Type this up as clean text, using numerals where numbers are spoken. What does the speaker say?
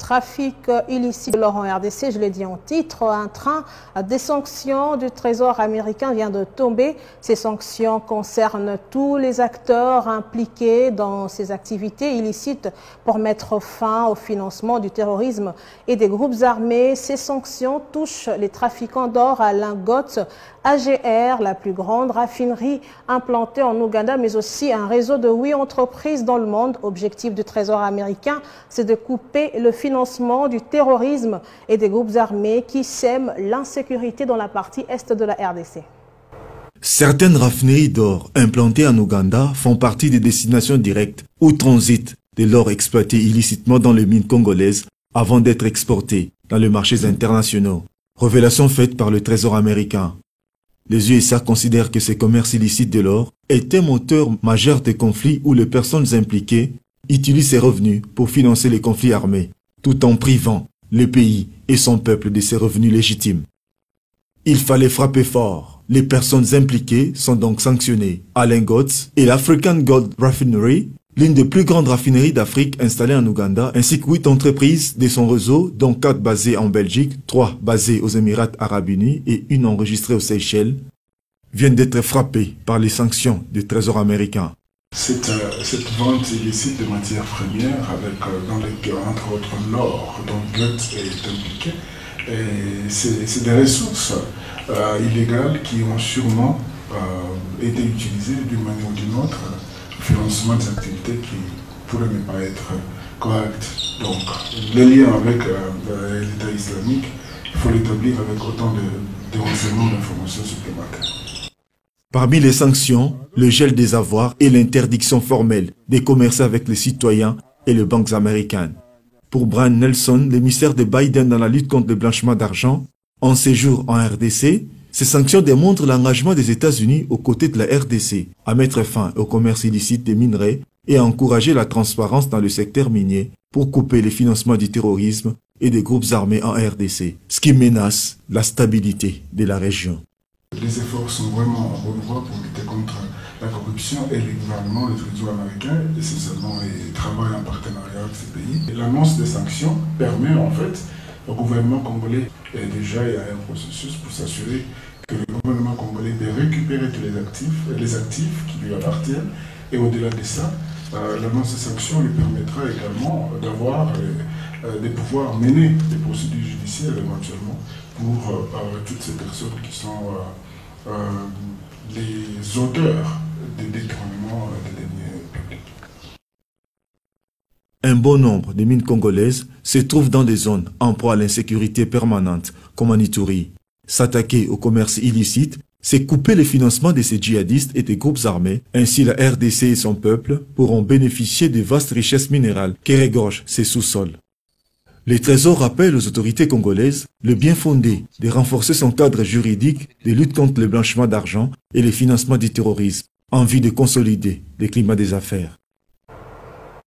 trafic illicite de l'or en RDC, je l'ai dit en titre, un train des sanctions du Trésor américain vient de tomber. Ces sanctions concernent tous les acteurs impliqués dans ces activités illicites pour mettre fin au financement du terrorisme et des groupes armés. Ces sanctions touchent les trafiquants d'or à lingots, AGR, la plus grande raffinerie implantée en Ouganda, mais aussi un réseau de 8 entreprises dans le monde. Objectif du Trésor américain, c'est de couper le financement du terrorisme et des groupes armés qui sèment l'insécurité dans la partie est de la RDC. Certaines raffineries d'or implantées en Ouganda font partie des destinations directes où transitent de l'or exploité illicitement dans les mines congolaises avant d'être exporté dans les marchés internationaux. Révélation faite par le Trésor américain. Les USA considèrent que ce commerce illicite de l'or est un moteur majeur des conflits où les personnes impliquées utilisent ces revenus pour financer les conflits armés, tout en privant le pays et son peuple de ses revenus légitimes. Il fallait frapper fort. Les personnes impliquées sont donc sanctionnées. Alain Gotz et l'African Gold Refinery, l'une des plus grandes raffineries d'Afrique installée en Ouganda, ainsi que 8 entreprises de son réseau, dont 4 basées en Belgique, 3 basées aux Émirats Arabes Unis et une enregistrée aux Seychelles, viennent d'être frappées par les sanctions du Trésor américain. Cette vente illicite de matières premières, avec entre autres l'or dont Gotz est impliqué, c'est des ressources illégales qui ont sûrement été utilisées d'une manière ou d'une autre au financement des activités qui pourraient ne pas être correctes. Donc, le lien avec l'État islamique, il faut l'établir avec autant de renseignements d'informations supplémentaires. Parmi les sanctions, le gel des avoirs et l'interdiction formelle de commercer avec les citoyens et les banques américaines. Pour Brian Nelson, l'émissaire de Biden dans la lutte contre le blanchiment d'argent, en séjour en RDC, ces sanctions démontrent l'engagement des États-Unis aux côtés de la RDC à mettre fin au commerce illicite des minerais et à encourager la transparence dans le secteur minier pour couper les financements du terrorisme et des groupes armés en RDC, ce qui menace la stabilité de la région. Les efforts sont vraiment en bonne voie pour lutter contre la corruption et le gouvernement, le Trésor américain, essentiellement, travaillent en partenariat avec ces pays. L'annonce des sanctions permet en fait au gouvernement congolais, et déjà il y a un processus pour s'assurer que le gouvernement congolais de récupérer tous les actifs qui lui appartiennent. Et au-delà de ça, l'annonce des sanctions lui permettra également d'avoir de pouvoir mener des procédures judiciaires éventuellement pour toutes ces personnes qui sont les auteurs des détournements des deniers publics. Un bon nombre de mines congolaises se trouvent dans des zones en proie à l'insécurité permanente, comme en Ituri. S'attaquer au commerce illicite, c'est couper le financement de ces djihadistes et des groupes armés. Ainsi, la RDC et son peuple pourront bénéficier des vastes richesses minérales qui regorgent ces sous-sols. Le Trésor rappelle aux autorités congolaises le bien fondé de renforcer son cadre juridique de lutte contre le blanchiment d'argent et le financement du terrorisme, en vue de consolider le climat des affaires.